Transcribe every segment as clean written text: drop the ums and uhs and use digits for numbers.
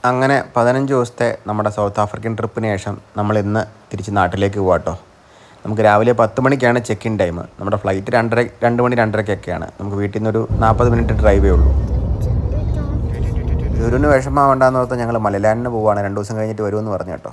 അങ്ങനെ 15 ദിവസത്തെ നമ്മുടെ സൗത്ത് ആഫ്രിക്കൻ ട്രിപ്പിന് ശേഷം നമ്മൾ ഇന്ന് തിരിച്ച് നാട്ടിലേക്ക് പോകാം കേട്ടോ. നമുക്ക് രാവിലെ 10 മണിക്കാണ് ചെക്ക് ഇൻ ടൈം. നമ്മുടെ ഫ്ലൈറ്റ് 2 മണി 2:30ക്കൊക്കെയാണ്. നമുക്ക് വീട്ടിൽ നിന്നൊരു 40 മിനിറ്റ് ഡ്രൈവേ ഉള്ളൂ. ലുലുവിന് വിഷമമാവേണ്ടെന്ന് ഓർത്ത് ഞങ്ങൾ മലലാൻഡിന് പോവുകയാണ്. 2 ദിവസം കഴിഞ്ഞിട്ട് വരുമെന്ന് പറഞ്ഞു കേട്ടോ.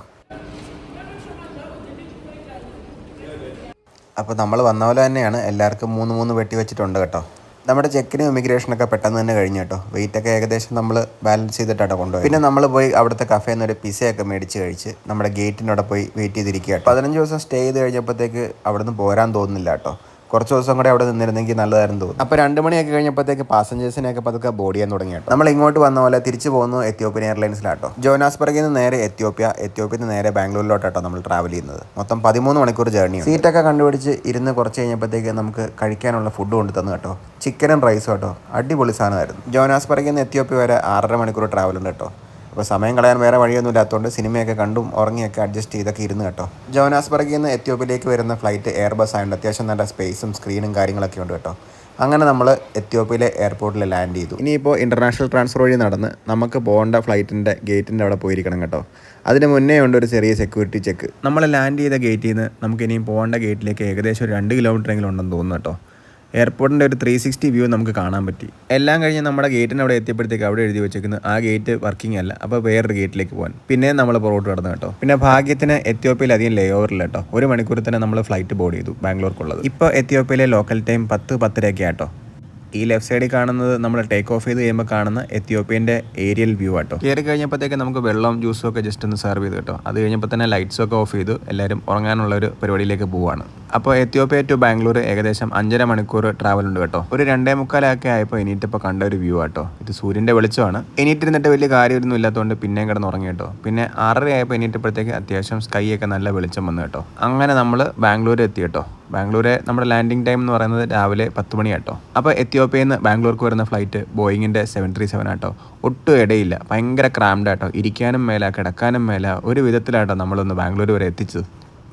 അപ്പോൾ നമ്മൾ വന്ന പോലെ തന്നെയാണ് എല്ലാവർക്കും 3 വെട്ടി വെച്ചിട്ടുണ്ട് കേട്ടോ. നമ്മുടെ ചെക്കിനും ഇമിഗ്രേഷനൊക്കെ പെട്ടെന്ന് തന്നെ കഴിഞ്ഞു കേട്ടോ. വെയിറ്റൊക്കെ ഏകദേശം നമ്മൾ ബാലൻസ് ചെയ്തിട്ടാണ് കൊണ്ടുപോയി. പിന്നെ നമ്മൾ പോയി അവിടുത്തെ കഫേയിൽ നിന്നൊരു പിസയൊക്കെ മേടിച്ച് കഴിച്ച് നമ്മുടെ ഗേറ്റിൻ്റെ അവിടെ പോയി വെയിറ്റ് ചെയ്തിരിക്കുക. 15 ദിവസം സ്റ്റേ ചെയ്ത് കഴിഞ്ഞപ്പോഴത്തേക്ക് അവിടെ നിന്ന് പോരാൻ തോന്നുന്നില്ല കേട്ടോ. കുറച്ച് ദിവസം കൂടെ അവിടെ നിന്നിരുന്നെങ്കിൽ നല്ലതായിരുന്നു തോന്നുന്നു. അപ്പോൾ 2 മണിയൊക്കെ കഴിഞ്ഞപ്പോഴത്തേക്ക് പാസഞ്ചേഴ്സിനെയൊക്കെ പതുക്കെ ബോർഡ് ചെയ്യാൻ തുടങ്ങി കേട്ടോ. നമ്മൾ ഇങ്ങോട്ട് വന്ന പോലെ തിരിച്ചു പോകുന്നു എത്യോപ്യൻ എയർലൈൻസിലാട്ടോ. ജോനാസ്ബർഗിൽ നിന്ന് നേരെ എത്യോപ്യയിൽ നിന്ന് നേരെ ബാംഗ്ലൂരിലോട്ടാട്ടോ നമ്മൾ ട്രാവൽ ചെയ്യുന്നത്. മൊത്തം 13 മണിക്കൂർ ജേർണിയാണ്. സീറ്റൊക്കെ കണ്ടുപിടിച്ച് ഇരുന്ന് കുറച്ച് കഴിഞ്ഞപ്പോഴത്തേക്ക് നമുക്ക് കഴിക്കാനുള്ള ഫുഡ് കൊണ്ട് തന്നു കേട്ടോ. ചിക്കനും റൈസും കേട്ടോ, അടിപൊളി സാധനമായിരുന്നു. ജോനാസ്ബർഗിൽ നിന്ന് എത്യോപ്യ വരെ 6.5 മണിക്കൂർ ട്രാവലുണ്ട് കേട്ടോ. അപ്പോൾ സമയം കളയാൻ വേറെ വഴിയൊന്നും ഇല്ലാത്തതുകൊണ്ട് സിനിമയൊക്കെ കണ്ടും ഉറങ്ങിയൊക്കെ അഡ്ജസ്റ്റ് ചെയ്തൊക്കെ ഇരുന്ന് കേട്ടോ. ജോനാസ്ബർഗിൽ നിന്ന് എത്യോപ്യയിലേക്ക് വരുന്ന ഫ്ലൈറ്റ് എയർബസ് ആയതുകൊണ്ട് അത്യാവശ്യം നല്ല സ്പേസും സ്ക്രീനും കാര്യങ്ങളൊക്കെ ഉണ്ട് കേട്ടോ. അങ്ങനെ നമ്മൾ എത്യോപ്യയിലെ എയർപോർട്ടിൽ ലാൻഡ് ചെയ്തു. ഇനിയിപ്പോൾ ഇൻ്റർനാഷണൽ ട്രാൻസ്ഫർ വഴി നടന്ന് നമുക്ക് പോകേണ്ട ഫ്ലൈറ്റിൻ്റെ ഗേറ്റിൻ്റെ അവിടെ പോയിരിക്കണം കേട്ടോ. അതിന് മുന്നേ ഉണ്ട് ഒരു ചെറിയ സെക്യൂരിറ്റി ചെക്ക്. നമ്മൾ ലാൻഡ് ചെയ്ത ഗേറ്റിൽ നിന്ന് നമുക്ക് ഇനിയും പോകേണ്ട ഗേറ്റിലേക്ക് ഏകദേശം ഒരു 2 കിലോമീറ്ററെങ്കിലും ഉണ്ടെന്ന് തോന്നുന്നു കേട്ടോ. എയർപോർട്ടിൻ്റെ ഒരു 360 വ്യൂ നമുക്ക് കാണാൻ പറ്റി. എല്ലാം കഴിഞ്ഞ് നമ്മുടെ ഗേറ്റിന് അവിടെ എത്തിയപ്പോഴത്തേക്ക് അവിടെ എഴുതി വെച്ചേക്കുന്നത് ആ ഗേറ്റ് വർക്കിംഗ് അല്ല, അപ്പോൾ വേറൊരു ഗേറ്റിലേക്ക് പോകാൻ. പിന്നെ നമ്മൾ പുറകോട്ട് കടന്നു കേട്ടോ. പിന്നെ ഭാഗ്യത്തിന് എത്യോപ്യയിൽ അധികം ലേ ഓവറില്ല കേട്ടോ. 1 മണിക്കൂർ തന്നെ നമ്മൾ ഫ്ലൈറ്റ് ബോർഡ് ചെയ്തു ബാംഗ്ലൂർക്കുള്ളത്. ഇപ്പോൾ എത്യോപ്യയിലെ ലോക്കൽ ടൈം 10:10 ആട്ടോ. ഈ ലെഫ്റ്റ് സൈഡിൽ കാണുന്നത് നമ്മൾ ടേക്ക് ഓഫ് ചെയ്ത് കഴിയുമ്പോൾ കാണുന്ന എത്യോപ്യൻ്റെ ഏരിയൽ വ്യൂ ആട്ടോ. കയറി കഴിഞ്ഞപ്പോഴത്തേക്ക് നമുക്ക് വെള്ളവും ജ്യൂസും ഒക്കെ ജസ്റ്റ് ഒന്ന് സെർവ് ചെയ്ത് കേട്ടോ. അത് കഴിഞ്ഞപ്പോൾ തന്നെ ലൈറ്റ്സും ഒക്കെ ഓഫ് ചെയ്തു എല്ലാവരും ഉറങ്ങാനുള്ള ഒരു പരിപാടിയിലേക്ക് പോവുകയാണ്. അപ്പോൾ എത്യോപ്യ ടു ബാംഗ്ലൂർ ഏകദേശം 5.5 മണിക്കൂർ ട്രാവൽ ഉണ്ട് കേട്ടോ. ഒരു 2:45 ആയപ്പോൾ എണീറ്റിപ്പോൾ കണ്ട ഒരു വ്യൂ ആട്ടോ. ഇത് സൂര്യൻ്റെ വെളിച്ചമാണ്. എണീറ്റിരുന്നിട്ട് വലിയ കാര്യമൊന്നും ഇല്ലാത്തതുകൊണ്ട് പിന്നെയും കിടന്ന് ഉറങ്ങി കേട്ടോ. പിന്നെ 6:30 ആയപ്പോൾ എണീറ്റപ്പോഴത്തേക്ക് അത്യാവശ്യം സ്കൈ ഒക്കെ നല്ല വെളിച്ചം വന്നു കേട്ടോ. അങ്ങനെ നമ്മൾ ബാംഗ്ലൂർ എത്തി കേട്ടോ. ബാംഗ്ലൂരെ നമ്മുടെ ലാൻഡിങ് ടൈം എന്ന് പറയുന്നത് രാവിലെ 10 മണി കേട്ടോ. അപ്പോൾ എത്യോപ്യയിൽ നിന്ന് ബാംഗ്ലൂർക്ക് വരുന്ന ഫ്ലൈറ്റ് ബോയിങ്ങിൻ്റെ 737 ആട്ടോ. ഒട്ടും ഇടയില്ല, ഭയങ്കര ക്രാംഡ് ആട്ടോ. ഇരിക്കാനും മേല കിടക്കാനും മേല ഒരു വിധത്തിലാട്ടോ നമ്മളൊന്ന് ബാംഗ്ലൂർ വരെ എത്തിച്ചത്.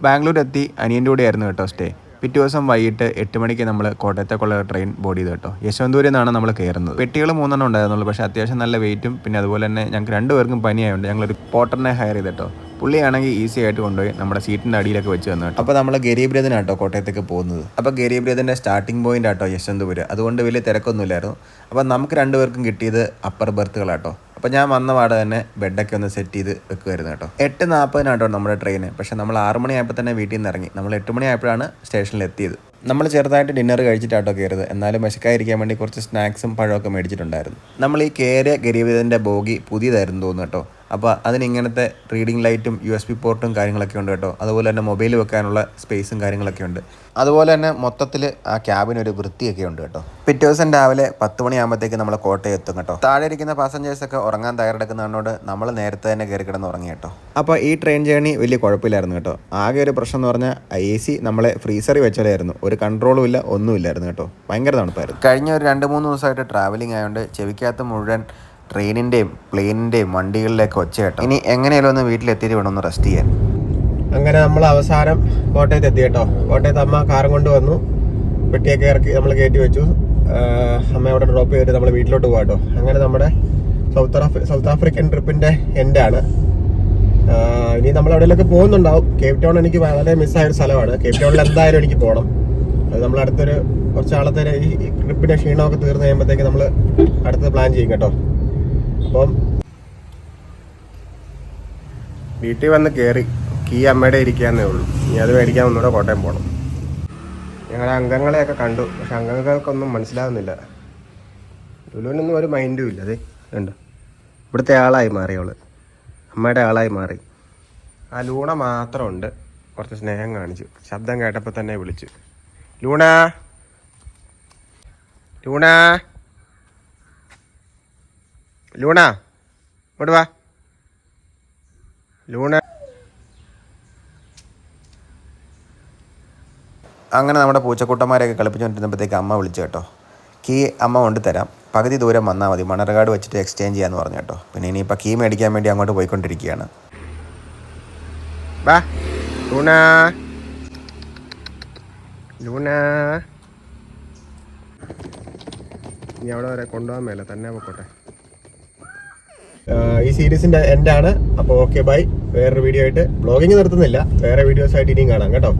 ബാംഗ്ലൂർ എത്തി അനിയൻ്റെ കൂടെ ആയിരുന്നു കേട്ടോ സ്റ്റേ. പിറ്റേ ദിവസം വൈകിട്ട് 8 മണിക്ക് നമ്മൾ കോട്ടയത്തേക്കുള്ള ട്രെയിൻ ബോർഡ് ചെയ്തു കേട്ടോ. യശ്വന്തപൂരിൽ നിന്നാണ് നമ്മൾ കയറുന്നത്. പെട്ടികൾ 3 ഉണ്ടായിരുന്നുള്ളൂ, പക്ഷേ അത്യാവശ്യം നല്ല വെയിറ്റും പിന്നെ അതുപോലെ തന്നെ ഞങ്ങൾക്ക് 2 പേർക്കും പനിയായതുകൊണ്ട് ഞങ്ങളൊരു പോർട്ടറിനെ ഹയർ ചെയ്ത് കേട്ടോ. പുള്ളിയാണെങ്കിൽ ഈസി ആയിട്ട് കൊണ്ടുപോയി നമ്മുടെ സീറ്റിൻ്റെ അടിയിലൊക്കെ വെച്ച് തന്നു കേട്ടോ. അപ്പോൾ നമ്മൾ ഗരീബ് രഥനാട്ടോ കോട്ടയത്തേക്ക് പോകുന്നത്. അപ്പോൾ ഗരീബ് രഥൻ്റെ സ്റ്റാർട്ടിംഗ് പോയിന്റ് ആട്ടോ യശ്വന്തപൂർ. അതുകൊണ്ട് വലിയ തിരക്കൊന്നുമില്ലായിരുന്നു. അപ്പോൾ നമുക്ക് 2 പേർക്കും കിട്ടിയത് അപ്പർ ബർത്തുകളാട്ടോ. അപ്പോൾ ഞാൻ വന്ന പാടെ തന്നെ ബെഡൊക്കെ ഒന്ന് സെറ്റ് ചെയ്ത് വെക്കുമായിരുന്നു കേട്ടോ. 8:40 നമ്മുടെ ട്രെയിന്. പക്ഷേ നമ്മൾ 6 മണിയായപ്പോൾ തന്നെ വീട്ടിൽ നിന്ന് ഇറങ്ങി. നമ്മൾ 8 മണിയായപ്പോഴാണ് സ്റ്റേഷനിൽ എത്തിയത്. നമ്മൾ ചെറുതായിട്ട് ഡിന്നർ കഴിച്ചിട്ടാട്ടോ കയറിയത്. എന്നാലും വിശക്കാതിരിക്കാൻ വേണ്ടി കുറച്ച് സ്നാക്സും പഴമൊക്കെ മേടിച്ചിട്ടുണ്ടായിരുന്നു. നമ്മൾ ഈ കയറിയ ഗരീബിൻ്റെ ബോഗി പുതിയതായിരുന്നു തോന്നുന്നു കേട്ടോ. അപ്പോൾ അതിനിങ്ങനത്തെ റീഡിംഗ് ലൈറ്റും USB പോർട്ടും കാര്യങ്ങളൊക്കെ ഉണ്ട് കേട്ടോ. അതുപോലെ തന്നെ മൊബൈൽ വെക്കാനുള്ള സ്പേസും കാര്യങ്ങളൊക്കെ ഉണ്ട്. അതുപോലെ തന്നെ മൊത്തത്തിൽ ആ ക്യാബിനൊരു വൃത്തിയൊക്കെ ഉണ്ട് കേട്ടോ. പിറ്റേ ദിവസം രാവിലെ 10 മണിയാകുമ്പോഴത്തേക്ക് നമ്മൾ കോട്ടയം എത്തും കേട്ടോ. താഴെ ഇരിക്കുന്ന പാസഞ്ചേഴ്സൊക്കെ ഉറങ്ങാൻ തയ്യാറെടുക്കുന്നതുകൊണ്ട് നമ്മൾ നേരത്തെ തന്നെ കയറി കിടന്ന് ഉറങ്ങി കേട്ടോ. അപ്പോൾ ഈ ട്രെയിൻ ജേർണി വലിയ കുഴപ്പമില്ലായിരുന്നു കേട്ടോ. ആകെ ഒരു പ്രശ്നം എന്ന് പറഞ്ഞാൽ AC നമ്മളെ ഫ്രീസറിൽ വെച്ചാലായിരുന്നു. ഒരു കൺട്രോളും ഇല്ല, ഒന്നുമില്ലായിരുന്നു കേട്ടോ. ഭയങ്കര തണുപ്പായിരുന്നു. കഴിഞ്ഞ ഒരു 2-3 ദിവസമായിട്ട് ട്രാവലിംഗ് ആയതുകൊണ്ട് ചെവിക്കകത്ത് മുഴുവൻ ട്രെയിനിൻ്റെയും പ്ലെയിനിൻ്റെയും വണ്ടികളിലേക്ക് ഒച്ച കേട്ടോ. ഇനി എങ്ങനെയാലും ഒന്ന് വീട്ടിലെത്തിയിട്ട് വേണം ഒന്ന് റെസ്റ്റ് ചെയ്യാൻ. അങ്ങനെ നമ്മൾ അവസാനം കോട്ടയത്ത് എത്തി കേട്ടോ. കോട്ടയത്ത് അമ്മ കാറും കൊണ്ട് വന്നു. പെട്ടിയൊക്കെ ഇറക്കി നമ്മൾ കയറ്റി വെച്ചു. അമ്മ അവിടെ ഡ്രോപ്പ് ചെയ്തിട്ട് നമ്മൾ വീട്ടിലോട്ട് പോകാം കേട്ടോ. അങ്ങനെ നമ്മുടെ സൗത്ത് ആഫ്രിക്കൻ ട്രിപ്പിൻ്റെ എൻഡാണ്. ഇനി നമ്മൾ എവിടെയൊക്കെ പോകുന്നുണ്ടാവും. കേപ്പ് ടൗൺ എനിക്ക് വളരെ മിസ്സായൊരു സ്ഥലമാണ്. കേപ്പ് ടൗണിൽ എന്തായാലും എനിക്ക് പോകണം. അത് നമ്മൾ അടുത്തൊരു കുറച്ച് നാളത്തെ ഈ ട്രിപ്പിൻ്റെ ക്ഷീണമൊക്കെ തീർന്നു കഴിയുമ്പോഴത്തേക്ക് നമ്മൾ അടുത്ത് പ്ലാൻ ചെയ്യും കേട്ടോ. അപ്പം വീട്ടിൽ വന്ന് കയറി കീ അമ്മയുടെ ഇരിക്കാന്നേ ഉള്ളൂ. ഇനി അത് മേടിക്കാൻ ഒന്നുകൂടെ കോട്ടയം പോകണം. ഞങ്ങളുടെ അംഗങ്ങളെയൊക്കെ കണ്ടു, പക്ഷെ അംഗങ്ങൾക്കൊന്നും മനസ്സിലാവുന്നില്ല. ലുലുവിനൊന്നും ഒരു മൈൻഡും ഇല്ല. അതെ ഉണ്ട്, ഇവിടുത്തെ ആളായി മാറി അവള്, അമ്മയുടെ ആളായി മാറി. ആ ലൂണ മാത്രമുണ്ട്, കുറച്ച് സ്നേഹം കാണിച്ചു. ശബ്ദം കേട്ടപ്പോൾ തന്നെ വിളിച്ചു, ലൂണ ലൂണ ലൂണ ഇങ്ങോട്ട് വാ ലൂണ. അങ്ങനെ നമ്മുടെ പൂച്ചക്കൂട്ടന്മാരെയൊക്കെ കളിപ്പിച്ചുകൊണ്ടിരുന്നപ്പോഴത്തേക്ക് അമ്മ വിളിച്ചു കേട്ടോ. കീ അമ്മ കൊണ്ടുതരാം, പകുതി ദൂരം വന്നാൽ മതി, മണർകാട് വെച്ചിട്ട് എക്സ്ചേഞ്ച് ചെയ്യാമെന്ന് പറഞ്ഞു കേട്ടോ. പിന്നെ ഇനിയിപ്പോൾ കീ മേടിക്കാൻ വേണ്ടി അങ്ങോട്ട് പോയിക്കൊണ്ടിരിക്കുകയാണ്. വാ ലൂണ ലൂണ. ഇനി അവിടെ വരെ കൊണ്ടുപോകാൻ മേല, തന്നെ പോയിക്കോട്ടെ. ഈ സീരീസിന്റെ എൻഡാണ്. അപ്പോൾ ഓക്കെ ബൈ. വേറൊരു വീഡിയോ ആയിട്ട്, ബ്ലോഗിങ് നിർത്തുന്നില്ല, വേറെ വീഡിയോസ് ആയിട്ട് ഇനിയും കാണാം കേട്ടോ.